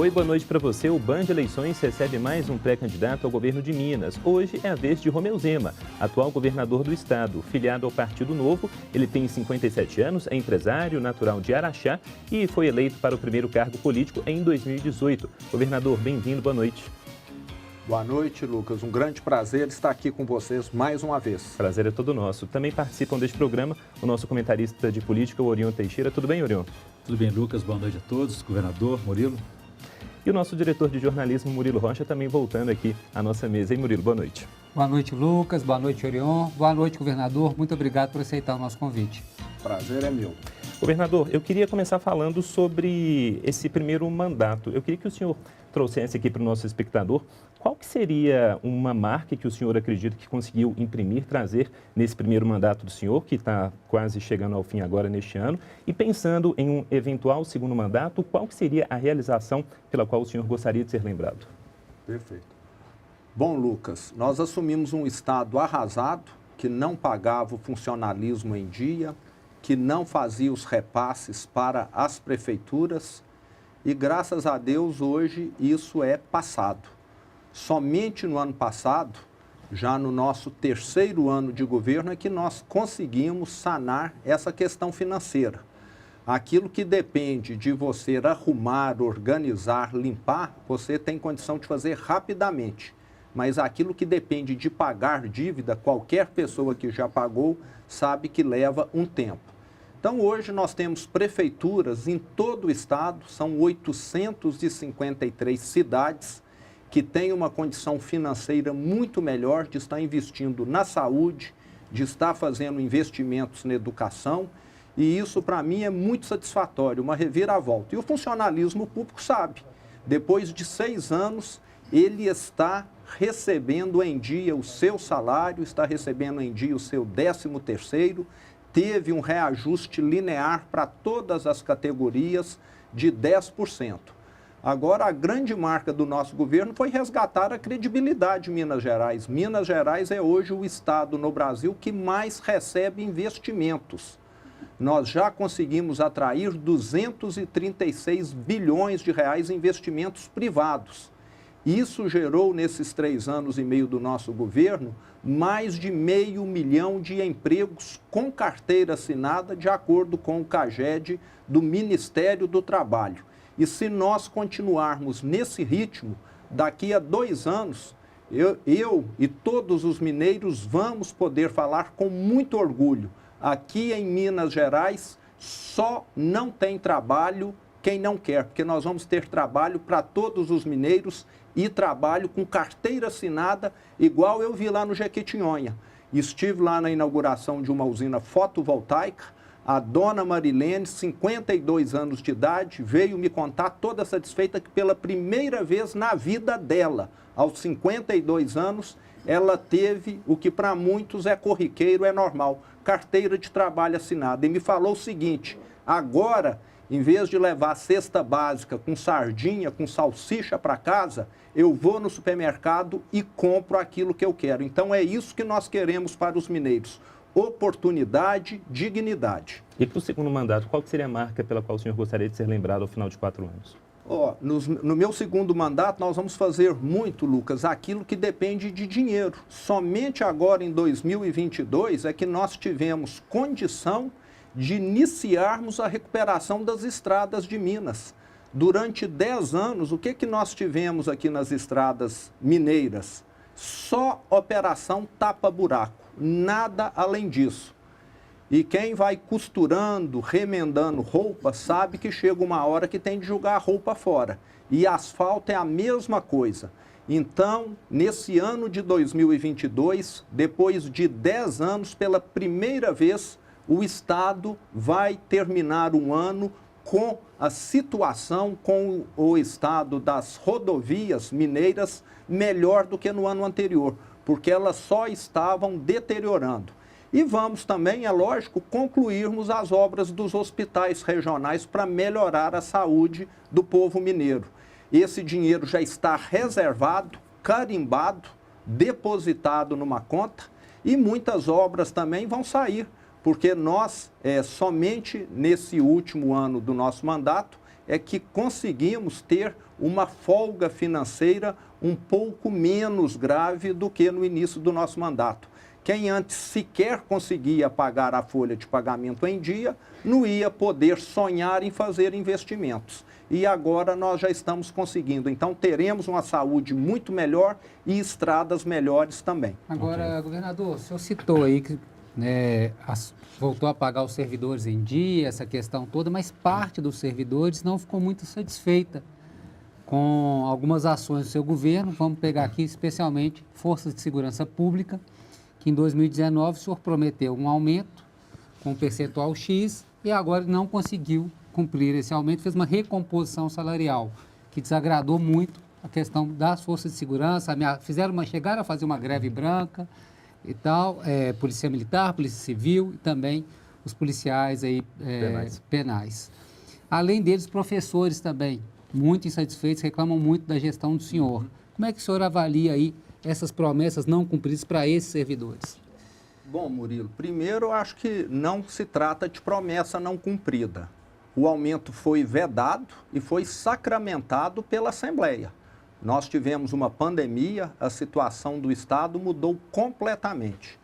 Oi, boa noite para você. O Band Eleições recebe mais um pré-candidato ao governo de Minas. Hoje é a vez de Romeu Zema, atual governador do estado. Filiado ao Partido Novo, ele tem 57 anos, é empresário, natural de Araxá e foi eleito para o primeiro cargo político em 2018. Governador, bem-vindo, boa noite. Boa noite, Lucas. Um grande prazer estar aqui com vocês mais uma vez. Prazer é todo nosso. Também participam deste programa o nosso comentarista de política, o Orion Teixeira. Tudo bem, Orion? Tudo bem, Lucas. Boa noite a todos. Governador, Murilo. E o nosso diretor de jornalismo, Murilo Rocha, também voltando aqui à nossa mesa. Hein, Murilo? Boa noite. Boa noite, Lucas. Boa noite, Orion. Boa noite, governador. Muito obrigado por aceitar o nosso convite. Prazer é meu. Governador, eu queria começar falando sobre esse primeiro mandato. Eu queria que o senhor trouxesse aqui para o nosso espectador qual que seria uma marca que o senhor acredita que conseguiu imprimir, trazer nesse primeiro mandato do senhor, que está quase chegando ao fim agora neste ano, e pensando em um eventual segundo mandato, qual que seria a realização pela qual o senhor gostaria de ser lembrado? Perfeito. Bom, Lucas, nós assumimos um estado arrasado, que não pagava o funcionalismo em dia, que não fazia os repasses para as prefeituras e, graças a Deus, hoje isso é passado. Somente no ano passado, já no nosso terceiro ano de governo, é que nós conseguimos sanar essa questão financeira. Aquilo que depende de você arrumar, organizar, limpar, você tem condição de fazer rapidamente. Mas aquilo que depende de pagar dívida, qualquer pessoa que já pagou sabe que leva um tempo. Então, hoje nós temos prefeituras em todo o estado, são 853 cidades que têm uma condição financeira muito melhor de estar investindo na saúde, de estar fazendo investimentos na educação, e isso para mim é muito satisfatório, uma reviravolta. E o funcionalismo público sabe, depois de 6 anos, ele está recebendo em dia o seu salário, está recebendo em dia o seu 13º, teve um reajuste linear para todas as categorias de 10%. Agora, a grande marca do nosso governo foi resgatar a credibilidade de Minas Gerais. Minas Gerais é hoje o estado no Brasil que mais recebe investimentos. Nós já conseguimos atrair 236 bilhões de reais em investimentos privados. Isso gerou, nesses 3 anos e meio do nosso governo, mais de 500 mil de empregos com carteira assinada, de acordo com o CAGED do Ministério do Trabalho. E se nós continuarmos nesse ritmo, daqui a 2 anos, eu e todos os mineiros vamos poder falar com muito orgulho. Aqui em Minas Gerais, só não tem trabalho quem não quer, porque nós vamos ter trabalho para todos os mineiros e trabalho com carteira assinada, igual eu vi lá no Jequitinhonha. Estive lá na inauguração de uma usina fotovoltaica, a dona Marilene, 52 anos de idade, veio me contar toda satisfeita que pela primeira vez na vida dela, aos 52 anos, ela teve o que para muitos é corriqueiro, é normal, carteira de trabalho assinada. E me falou o seguinte: agora, em vez de levar a cesta básica com sardinha, com salsicha para casa, eu vou no supermercado e compro aquilo que eu quero. Então é isso que nós queremos para os mineiros: oportunidade, dignidade. E para o segundo mandato, qual que seria a marca pela qual o senhor gostaria de ser lembrado ao final de 4 anos? No meu segundo mandato, nós vamos fazer muito, Lucas, aquilo que depende de dinheiro. Somente agora, em 2022, é que nós tivemos condição de iniciarmos a recuperação das estradas de Minas. Durante 10 anos, o que nós tivemos aqui nas estradas mineiras? Só operação tapa-buraco, nada além disso. E quem vai costurando, remendando roupa, sabe que chega uma hora que tem de jogar a roupa fora. E asfalto é a mesma coisa. Então, nesse ano de 2022, depois de 10 anos, pela primeira vez, o Estado vai terminar um ano com a situação com o estado das rodovias mineiras melhor do que no ano anterior, porque elas só estavam deteriorando. E vamos também, é lógico, concluirmos as obras dos hospitais regionais para melhorar a saúde do povo mineiro. Esse dinheiro já está reservado, carimbado, depositado numa conta, e muitas obras também vão sair, porque nós, somente nesse último ano do nosso mandato, é que conseguimos ter uma folga financeira um pouco menos grave do que no início do nosso mandato. Quem antes sequer conseguia pagar a folha de pagamento em dia, não ia poder sonhar em fazer investimentos. E agora nós já estamos conseguindo. Então, teremos uma saúde muito melhor e estradas melhores também. Agora, governador, o senhor citou aí que voltou a pagar os servidores em dia, essa questão toda, mas parte dos servidores não ficou muito satisfeita com algumas ações do seu governo. Vamos pegar aqui especialmente Forças de Segurança Pública, que em 2019 o senhor prometeu um aumento com um percentual X e agora não conseguiu cumprir esse aumento, fez uma recomposição salarial, que desagradou muito a questão das forças de segurança, chegaram a fazer uma greve branca e tal, Polícia Militar, Polícia Civil e também os policiais aí, penais. Além deles, professores também, muito insatisfeitos, reclamam muito da gestão do senhor. Como é que o senhor avalia aí essas promessas não cumpridas para esses servidores? Bom, Murilo, primeiro eu acho que não se trata de promessa não cumprida. O aumento foi vedado e foi sacramentado pela Assembleia. Nós tivemos uma pandemia, a situação do Estado mudou completamente.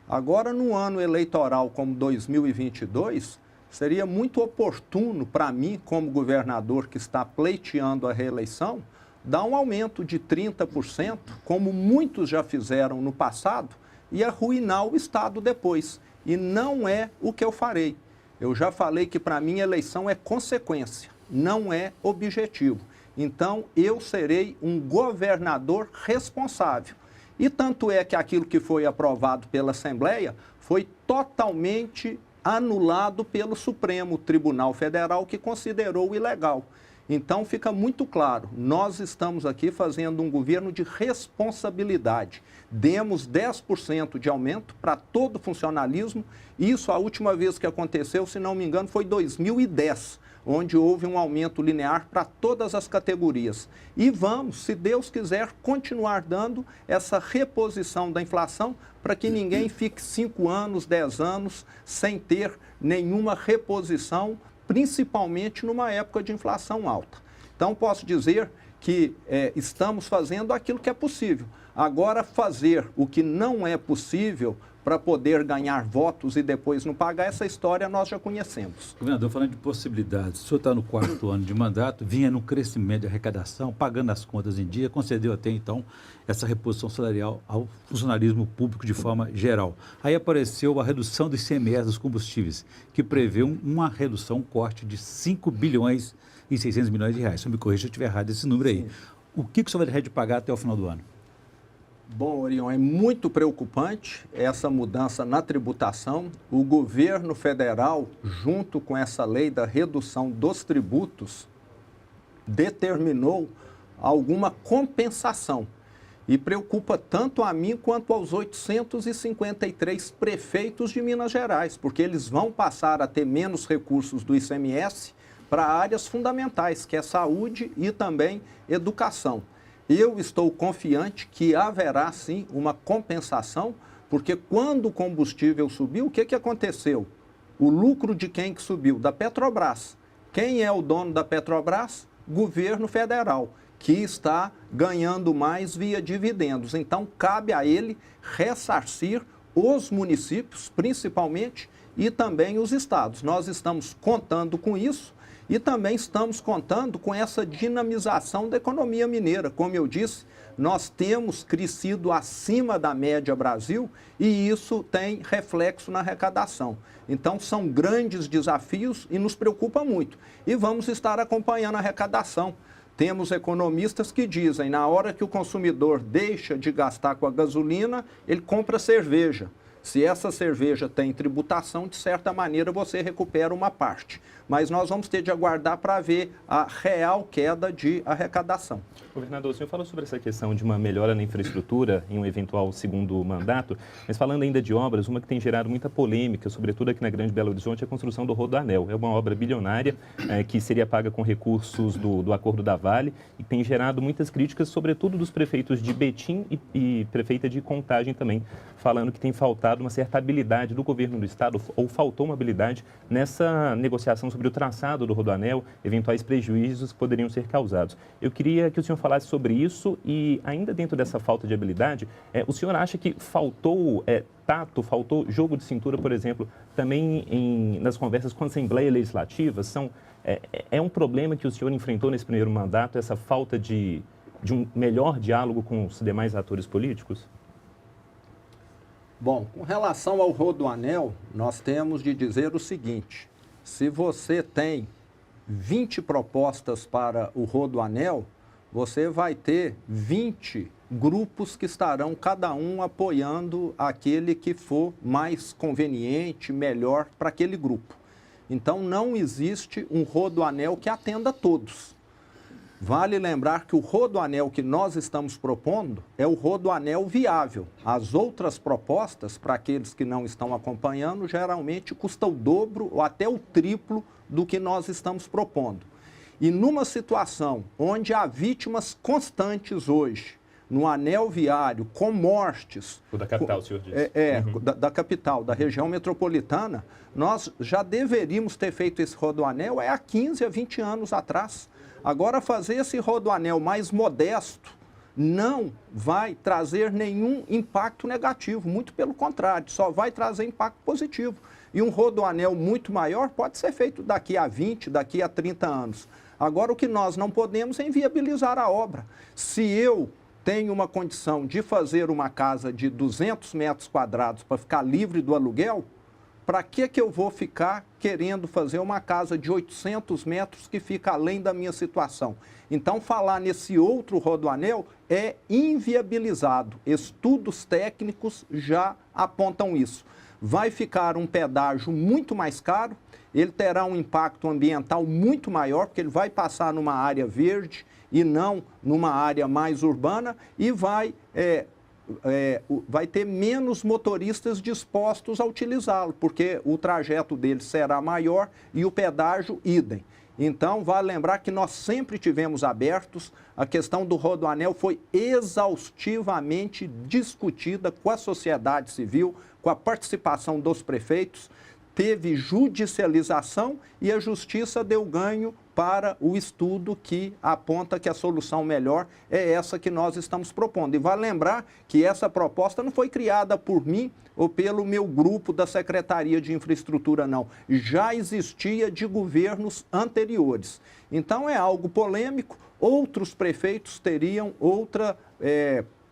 Agora, no ano eleitoral como 2022, seria muito oportuno para mim, como governador que está pleiteando a reeleição, dar um aumento de 30%, como muitos já fizeram no passado, e arruinar o Estado depois. E não é o que eu farei. Eu já falei que para mim eleição é consequência, não é objetivo. Então, eu serei um governador responsável. E tanto é que aquilo que foi aprovado pela Assembleia foi totalmente anulado pelo Supremo Tribunal Federal, que considerou ilegal. Então, fica muito claro, nós estamos aqui fazendo um governo de responsabilidade. Demos 10% de aumento para todo o funcionalismo. Isso, a última vez que aconteceu, se não me engano, foi 2010, onde houve um aumento linear para todas as categorias. E vamos, se Deus quiser, continuar dando essa reposição da inflação para que ninguém fique 5 anos, 10 anos sem ter nenhuma reposição, principalmente numa época de inflação alta. Então, posso dizer que estamos fazendo aquilo que é possível. Agora, fazer o que não é possível para poder ganhar votos e depois não pagar, essa história nós já conhecemos. Governador, falando de possibilidades, o senhor está no 4º ano de mandato, vinha no crescimento de arrecadação, pagando as contas em dia, concedeu até então essa reposição salarial ao funcionalismo público de forma geral. Aí apareceu a redução do ICMS dos combustíveis, que prevê uma redução, um corte de 5 bilhões e 600 milhões de reais. Se eu me corrija se eu estiver errado esse número aí. Sim. O que o senhor vai deixar de pagar até o final do ano? Bom, Orion, é muito preocupante essa mudança na tributação. O governo federal, junto com essa lei da redução dos tributos, determinou alguma compensação. E preocupa tanto a mim quanto aos 853 prefeitos de Minas Gerais, porque eles vão passar a ter menos recursos do ICMS para áreas fundamentais, que é saúde e também educação. Eu estou confiante que haverá, sim, uma compensação, porque quando o combustível subiu, o que aconteceu? O lucro de quem que subiu? Da Petrobras. Quem é o dono da Petrobras? Governo federal, que está ganhando mais via dividendos. Então, cabe a ele ressarcir os municípios, principalmente, e também os estados. Nós estamos contando com isso. E também estamos contando com essa dinamização da economia mineira. Como eu disse, nós temos crescido acima da média Brasil e isso tem reflexo na arrecadação. Então, são grandes desafios e nos preocupa muito. E vamos estar acompanhando a arrecadação. Temos economistas que dizem, na hora que o consumidor deixa de gastar com a gasolina, ele compra cerveja. Se essa cerveja tem tributação, de certa maneira você recupera uma parte. Mas nós vamos ter de aguardar para ver a real queda de arrecadação. Governador, o senhor falou sobre essa questão de uma melhora na infraestrutura em um eventual segundo mandato, mas falando ainda de obras, uma que tem gerado muita polêmica, sobretudo aqui na Grande Belo Horizonte, é a construção do Rodoanel. É uma obra bilionária que seria paga com recursos do Acordo da Vale e tem gerado muitas críticas, sobretudo dos prefeitos de Betim e prefeita de Contagem também, falando que tem faltado faltado uma certa habilidade do governo do Estado, ou faltou uma habilidade nessa negociação sobre o traçado do Rodoanel, eventuais prejuízos que poderiam ser causados. Eu queria que o senhor falasse sobre isso e, ainda dentro dessa falta de habilidade, o senhor acha que faltou tato, faltou jogo de cintura, por exemplo, também nas conversas com a Assembleia Legislativa? É um problema que o senhor enfrentou nesse primeiro mandato, essa falta de um melhor diálogo com os demais atores políticos? Bom, com relação ao Rodoanel, nós temos de dizer o seguinte: se você tem 20 propostas para o Rodoanel, você vai ter 20 grupos que estarão cada um apoiando aquele que for mais conveniente, melhor para aquele grupo. Então, não existe um Rodoanel que atenda a todos. Vale lembrar que o Rodoanel que nós estamos propondo é o Rodoanel viável. As outras propostas, para aqueles que não estão acompanhando, geralmente custa o dobro ou até o triplo do que nós estamos propondo. E numa situação onde há vítimas constantes hoje, no anel viário, com mortes... O da capital, o senhor disse. Da capital, da região metropolitana, nós já deveríamos ter feito esse Rodoanel há 15 a 20 anos atrás. Agora, fazer esse Rodoanel mais modesto não vai trazer nenhum impacto negativo, muito pelo contrário, só vai trazer impacto positivo. E um Rodoanel muito maior pode ser feito daqui a 20, daqui a 30 anos. Agora, o que nós não podemos é inviabilizar a obra. Se eu tenho uma condição de fazer uma casa de 200 metros quadrados para ficar livre do aluguel, para que eu vou ficar querendo fazer uma casa de 800 metros que fica além da minha situação? Então, falar nesse outro Rodoanel é inviabilizado. Estudos técnicos já apontam isso. Vai ficar um pedágio muito mais caro, ele terá um impacto ambiental muito maior, porque ele vai passar numa área verde e não numa área mais urbana, e vai ter menos motoristas dispostos a utilizá-lo, porque o trajeto dele será maior e o pedágio idem. Então, vale lembrar que nós sempre tivemos abertos, a questão do Rodoanel foi exaustivamente discutida com a sociedade civil, com a participação dos prefeitos, teve judicialização e a justiça deu ganho para o estudo que aponta que a solução melhor é essa que nós estamos propondo. E vale lembrar que essa proposta não foi criada por mim ou pelo meu grupo da Secretaria de Infraestrutura, não. Já existia de governos anteriores. Então, é algo polêmico, outros prefeitos teriam outra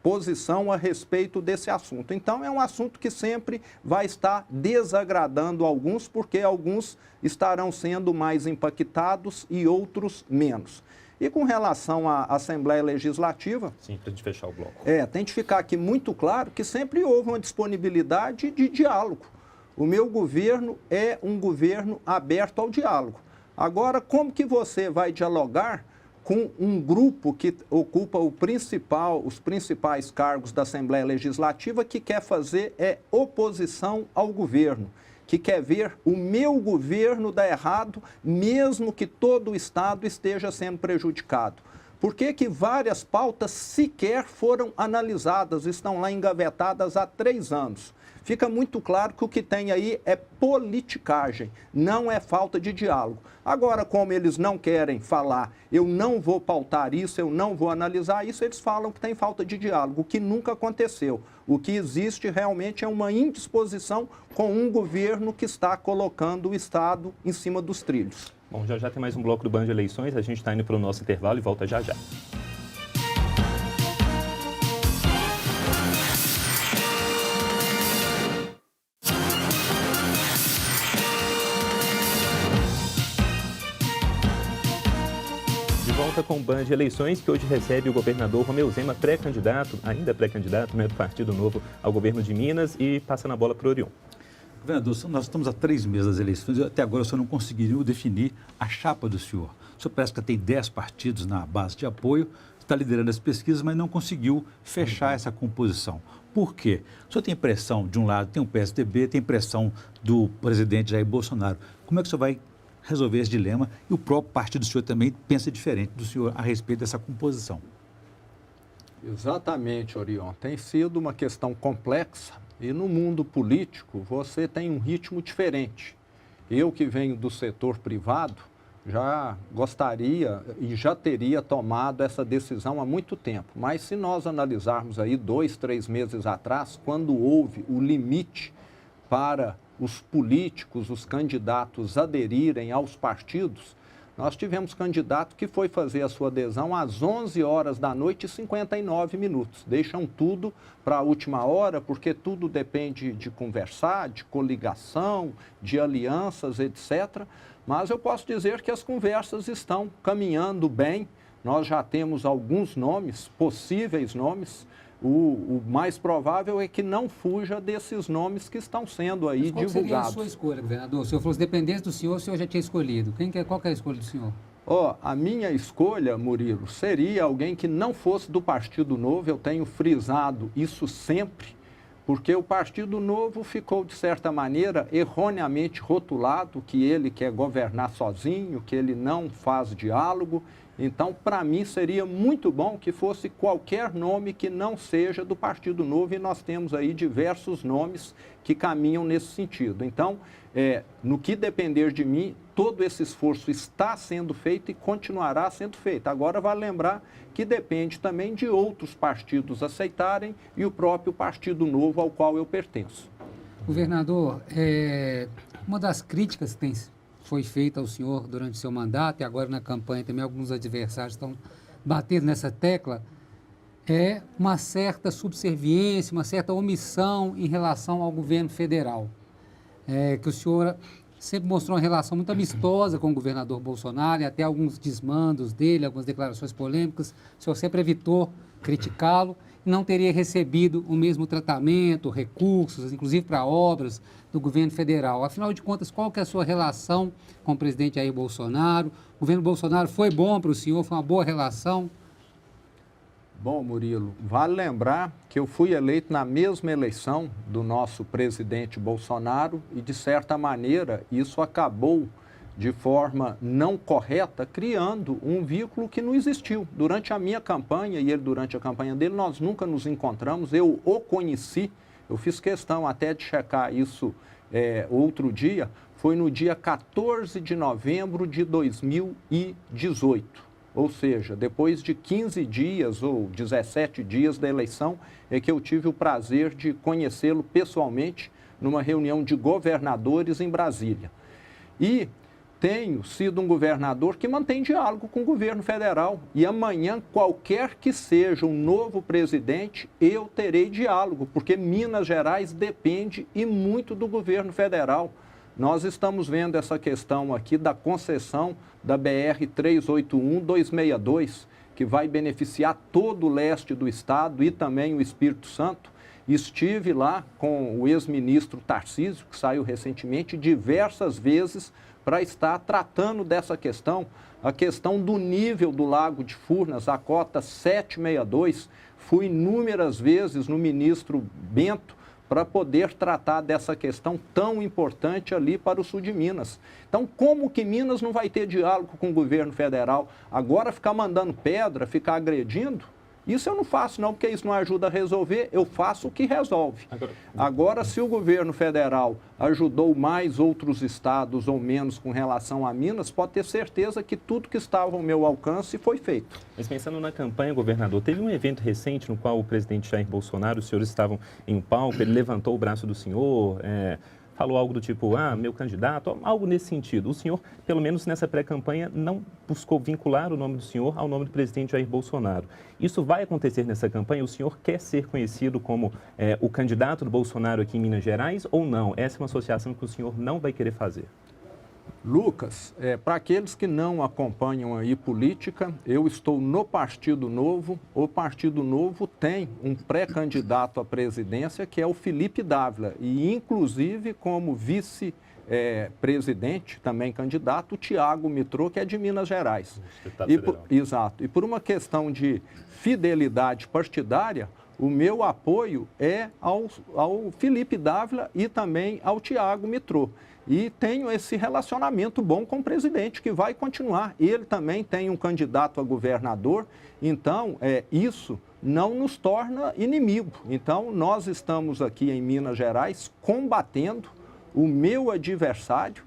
posição a respeito desse assunto. Então, é um assunto que sempre vai estar desagradando alguns, porque alguns estarão sendo mais impactados e outros menos. E com relação à Assembleia Legislativa... Sim, para a gente fechar o bloco. Tem de ficar aqui muito claro que sempre houve uma disponibilidade de diálogo. O meu governo é um governo aberto ao diálogo. Agora, como que você vai dialogar com um grupo que ocupa os principais cargos da Assembleia Legislativa, que quer fazer oposição ao governo, que quer ver o meu governo dar errado, mesmo que todo o Estado esteja sendo prejudicado? Por que várias pautas sequer foram analisadas, estão lá engavetadas há 3 anos? Fica muito claro que o que tem aí é politicagem, não é falta de diálogo. Agora, como eles não querem falar, eu não vou pautar isso, eu não vou analisar isso, eles falam que tem falta de diálogo, o que nunca aconteceu. O que existe realmente é uma indisposição com um governo que está colocando o Estado em cima dos trilhos. Bom, já tem mais um bloco do Band de Eleições, a gente está indo para o nosso intervalo e volta já já. Com o Band de Eleições, que hoje recebe o governador Romeu Zema, ainda pré-candidato, do Partido Novo ao governo de Minas, e passando a bola para o Orion. Governador, nós estamos há 3 meses das eleições e até agora o senhor não conseguiu definir a chapa do senhor. O senhor parece que tem 10 partidos na base de apoio, está liderando as pesquisas, mas não conseguiu fechar essa composição. Por quê? O senhor tem pressão, de um lado tem o PSDB, tem pressão do presidente Jair Bolsonaro. Como é que o senhor vai resolver esse dilema, e o próprio partido do senhor também pensa diferente do senhor a respeito dessa composição? Exatamente, Orion. Tem sido uma questão complexa. e no mundo político você tem um ritmo diferente. Eu que venho do setor privado, já gostaria e já teria tomado essa decisão há muito tempo. Mas se nós analisarmos aí 2, 3 meses atrás, quando houve o limite para os políticos, os candidatos aderirem aos partidos, nós tivemos candidato que foi fazer a sua adesão às 11 horas da noite e 59 minutos. Deixam tudo para a última hora, porque tudo depende de conversar, de coligação, de alianças, etc. Mas eu posso dizer que as conversas estão caminhando bem. Nós já temos alguns nomes, possíveis nomes. O mais provável é que não fuja desses nomes que estão sendo aí divulgados. Qual seria a sua escolha, governador? O senhor falou, se dependesse do senhor, o senhor já tinha escolhido. Qual que é a escolha do senhor? A minha escolha, Murilo, seria alguém que não fosse do Partido Novo. Eu tenho frisado isso sempre, porque o Partido Novo ficou, de certa maneira, erroneamente rotulado, que ele quer governar sozinho, que ele não faz diálogo. Então, para mim, seria muito bom que fosse qualquer nome que não seja do Partido Novo, e nós temos aí diversos nomes que caminham nesse sentido. Então, no que depender de mim, todo esse esforço está sendo feito e continuará sendo feito. Agora, vale lembrar que depende também de outros partidos aceitarem e o próprio Partido Novo ao qual eu pertenço. Governador, uma das críticas que foi feita ao senhor durante o seu mandato, e agora na campanha também alguns adversários estão batendo nessa tecla, é uma certa subserviência, uma certa omissão em relação ao governo federal. Que o senhor sempre mostrou uma relação muito amistosa com o governador Bolsonaro, e até alguns desmandos dele, algumas declarações polêmicas, o senhor sempre evitou criticá-lo, e não teria recebido o mesmo tratamento, recursos, inclusive para obras do governo federal. Afinal de contas, qual que é a sua relação com o presidente Jair Bolsonaro? O governo Bolsonaro foi bom para o senhor? Foi uma boa relação? Bom, Murilo, vale lembrar que eu fui eleito na mesma eleição do nosso presidente Bolsonaro e, de certa maneira, isso acabou de forma não correta, criando um vínculo que não existiu. Durante a minha campanha e ele durante a campanha dele, nós nunca nos encontramos, eu o conheci, eu fiz questão até de checar isso outro dia, foi no dia 14 de novembro de 2018. Ou seja, depois de 15 dias ou 17 dias da eleição, é que eu tive o prazer de conhecê-lo pessoalmente numa reunião de governadores em Brasília. E tenho sido um governador que mantém diálogo com o governo federal. E amanhã, qualquer que seja o novo presidente, eu terei diálogo, porque Minas Gerais depende e muito do governo federal. Nós estamos vendo essa questão aqui da concessão da BR-381-262, que vai beneficiar todo o leste do estado e também o Espírito Santo. Estive lá com o ex-ministro Tarcísio, que saiu recentemente, diversas vezes para estar tratando dessa questão, a questão do nível do Lago de Furnas, a cota 762. Fui inúmeras vezes no ministro Bento para poder tratar dessa questão tão importante ali para o sul de Minas. Então, como que Minas não vai ter diálogo com o governo federal? Agora ficar mandando pedra, ficar agredindo? Isso eu não faço não, porque isso não ajuda a resolver, eu faço o que resolve. Agora, se o governo federal ajudou mais outros estados ou menos com relação a Minas, pode ter certeza que tudo que estava ao meu alcance foi feito. Mas pensando na campanha, governador, teve um evento recente no qual o presidente Jair Bolsonaro, os senhores estavam em um palco, ele levantou o braço do senhor, falou algo do tipo, meu candidato, algo nesse sentido. O senhor, pelo menos nessa pré-campanha, não buscou vincular o nome do senhor ao nome do presidente Jair Bolsonaro. Isso vai acontecer nessa campanha? O senhor quer ser conhecido como o candidato do Bolsonaro aqui em Minas Gerais ou não? Essa é uma associação que o senhor não vai querer fazer. Lucas, para aqueles que não acompanham aí política, eu estou no Partido Novo. O Partido Novo tem um pré-candidato à presidência, que é o Felipe Dávila, e inclusive como vice-presidente, também candidato, o Tiago Mitrô, que é de Minas Gerais. Exato. E por uma questão de fidelidade partidária, o meu apoio é ao Felipe Dávila e também ao Tiago Mitrô. E tenho esse relacionamento bom com o presidente, que vai continuar. Ele também tem um candidato a governador, então isso não nos torna inimigo. Então, nós estamos aqui em Minas Gerais combatendo o meu adversário,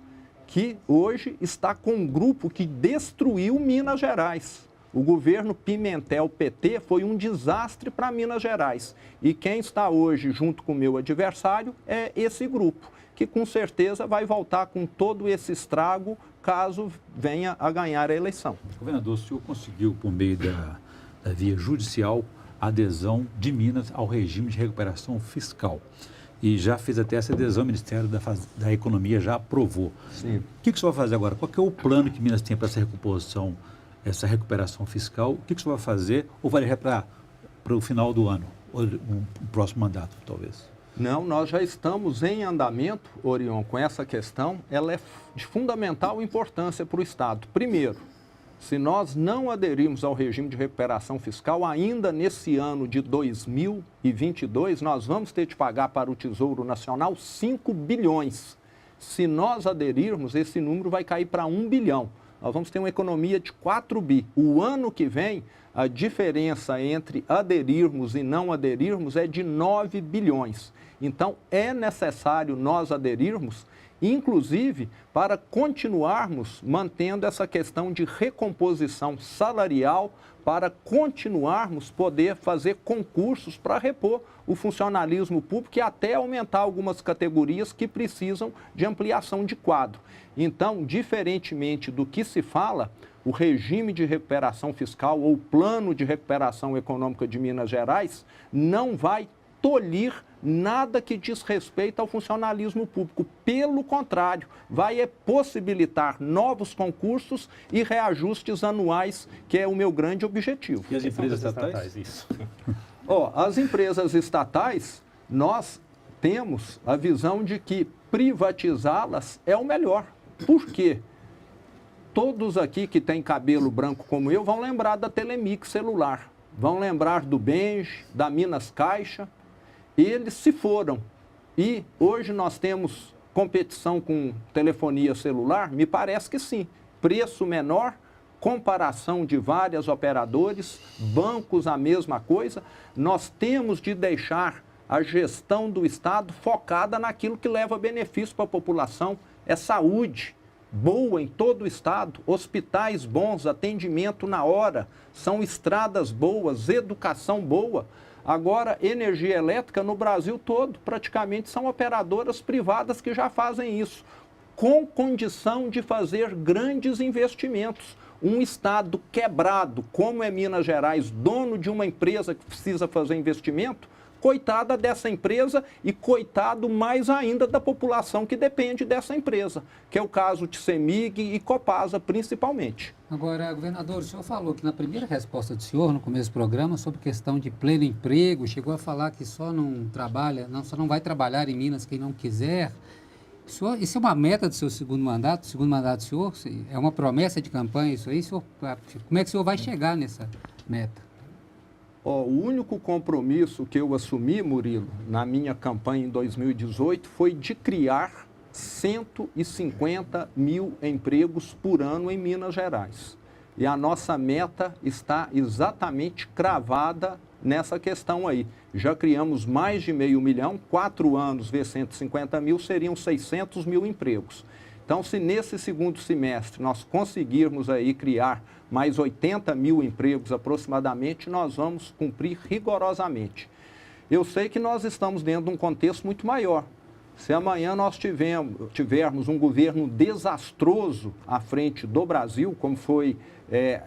que hoje está com um grupo que destruiu Minas Gerais. O governo Pimentel PT foi um desastre para Minas Gerais. E quem está hoje junto com o meu adversário é esse grupo, que com certeza vai voltar com todo esse estrago caso venha a ganhar a eleição. Governador, o senhor conseguiu, por meio da via judicial, a adesão de Minas ao regime de recuperação fiscal. E já fez até essa adesão, o Ministério da Economia já aprovou. Sim. O que o senhor vai fazer agora? Qual que é o plano que Minas tem para essa recuperação, essa recuperação fiscal? O que o senhor vai fazer? Ou vai deixar para o final do ano? Ou um próximo mandato, talvez? Não, nós já estamos em andamento, Orion, com essa questão. Ela é de fundamental importância para o Estado. Primeiro, se nós não aderirmos ao regime de recuperação fiscal, ainda nesse ano de 2022, nós vamos ter de pagar para o Tesouro Nacional 5 bilhões. Se nós aderirmos, esse número vai cair para 1 bilhão. Nós vamos ter uma economia de 4 bi. O ano que vem, a diferença entre aderirmos e não aderirmos é de 9 bilhões. Então, é necessário nós aderirmos, inclusive para continuarmos mantendo essa questão de recomposição salarial, para continuarmos poder fazer concursos para repor o funcionalismo público e até aumentar algumas categorias que precisam de ampliação de quadro. Então, diferentemente do que se fala, o regime de recuperação fiscal ou o plano de recuperação econômica de Minas Gerais não vai tolir nada que diz respeito ao funcionalismo público. Pelo contrário, vai possibilitar novos concursos e reajustes anuais, que é o meu grande objetivo. E as empresas estatais? Isso. As empresas estatais, nós temos a visão de que privatizá-las é o melhor. Por quê? Todos aqui que têm cabelo branco como eu vão lembrar da Telemix celular, vão lembrar do Benge, da Minas Caixa. Eles se foram. E hoje nós temos competição com telefonia celular? Me parece que sim. Preço menor, comparação de vários operadores, bancos a mesma coisa. Nós temos de deixar a gestão do Estado focada naquilo que leva benefício para a população. É saúde boa em todo o Estado, hospitais bons, atendimento na hora, são estradas boas, educação boa. Agora, energia elétrica no Brasil todo, praticamente são operadoras privadas que já fazem isso, com condição de fazer grandes investimentos. Um Estado quebrado, como é Minas Gerais, dono de uma empresa que precisa fazer investimento, coitada dessa empresa e coitado mais ainda da população que depende dessa empresa, que é o caso de CEMIG e Copasa, principalmente. Agora, governador, o senhor falou que na primeira resposta do senhor, no começo do programa, sobre questão de pleno emprego, chegou a falar que só não vai trabalhar em Minas quem não quiser. Isso é uma meta do seu segundo mandato? O segundo mandato do senhor? É uma promessa de campanha isso aí? Senhor, como é que o senhor vai chegar nessa meta? O único compromisso que eu assumi, Murilo, na minha campanha em 2018 foi de criar 150 mil empregos por ano em Minas Gerais. E a nossa meta está exatamente cravada nessa questão aí. Já criamos mais de 500 mil, 4 anos vezes 150 mil seriam 600 mil empregos. Então, se nesse segundo semestre nós conseguirmos aí criar mais 80 mil empregos aproximadamente, nós vamos cumprir rigorosamente. Eu sei que nós estamos dentro de um contexto muito maior. Se amanhã nós tivermos um governo desastroso à frente do Brasil, como foi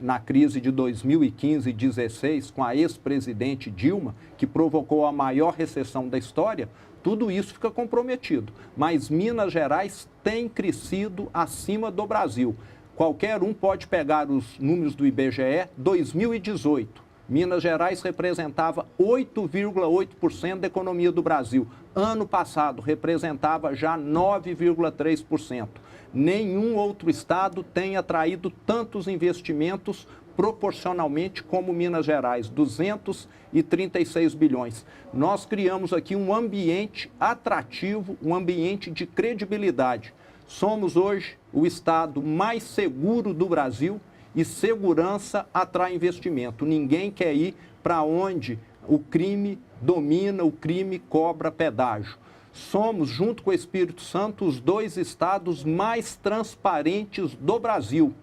na crise de 2015 e 2016, com a ex-presidente Dilma, que provocou a maior recessão da história, tudo isso fica comprometido. Mas Minas Gerais tem crescido acima do Brasil. Qualquer um pode pegar os números do IBGE, 2018. Minas Gerais representava 8,8% da economia do Brasil. Ano passado, representava já 9,3%. Nenhum outro estado tem atraído tantos investimentos proporcionalmente como Minas Gerais, 236 bilhões. Nós criamos aqui um ambiente atrativo, um ambiente de credibilidade. Somos hoje o estado mais seguro do Brasil e segurança atrai investimento. Ninguém quer ir para onde o crime domina, o crime cobra pedágio. Somos, junto com o Espírito Santo, os 2 estados mais transparentes do Brasil.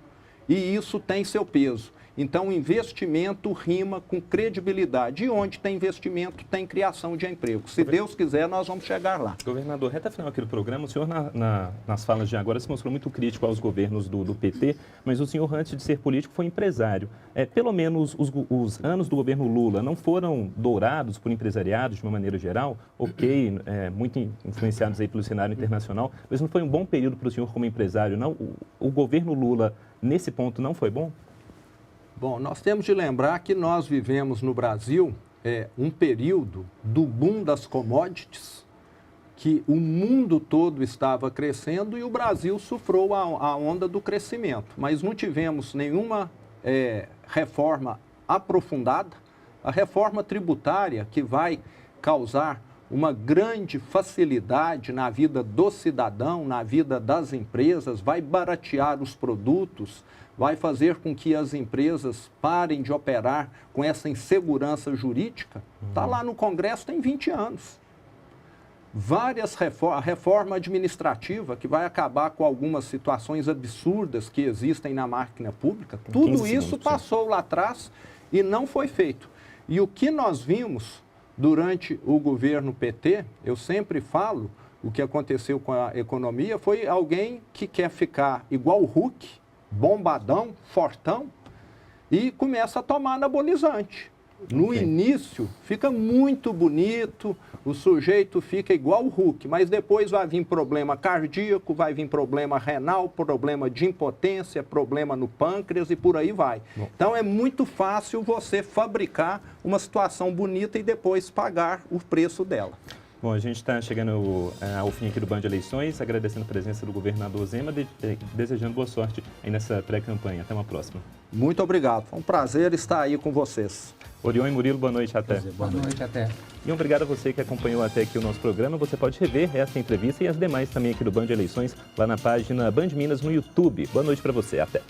E isso tem seu peso. Então, investimento rima com credibilidade. E onde tem investimento, tem criação de emprego. Se Deus quiser, nós vamos chegar lá. Governador, reta final aqui do programa, o senhor nas falas de agora se mostrou muito crítico aos governos do PT, mas o senhor, antes de ser político, foi empresário. Pelo menos os anos do governo Lula não foram dourados por empresariados de uma maneira geral? Ok, muito influenciados aí pelo cenário internacional, mas não foi um bom período para o senhor como empresário, não? O governo Lula, nesse ponto, não foi bom? Bom, nós temos de lembrar que nós vivemos no Brasil um período do boom das commodities, que o mundo todo estava crescendo e o Brasil sofreu a onda do crescimento. Mas não tivemos nenhuma reforma aprofundada. A reforma tributária, que vai causar uma grande facilidade na vida do cidadão, na vida das empresas, vai baratear os produtos, vai fazer com que as empresas parem de operar com essa insegurança jurídica. Está lá no Congresso, tem 20 anos. Várias reformas, a reforma administrativa, que vai acabar com algumas situações absurdas que existem na máquina pública, tudo isso passou lá atrás e não foi feito. E o que nós vimos durante o governo PT, eu sempre falo, o que aconteceu com a economia foi alguém que quer ficar igual o Hulk, bombadão, fortão, e começa a tomar anabolizante. No início, fica muito bonito, o sujeito fica igual o Hulk, mas depois vai vir problema cardíaco, vai vir problema renal, problema de impotência, problema no pâncreas e por aí vai. Então, é muito fácil você fabricar uma situação bonita e depois pagar o preço dela. Bom, a gente está chegando ao fim aqui do Band Eleições, agradecendo a presença do governador Zema, desejando boa sorte aí nessa pré-campanha. Até uma próxima. Muito obrigado. Foi um prazer estar aí com vocês. Orion e Murilo, boa noite até. Boa noite até. E obrigado a você que acompanhou até aqui o nosso programa. Você pode rever essa entrevista e as demais também aqui do Band Eleições lá na página Band Minas no YouTube. Boa noite para você. Até.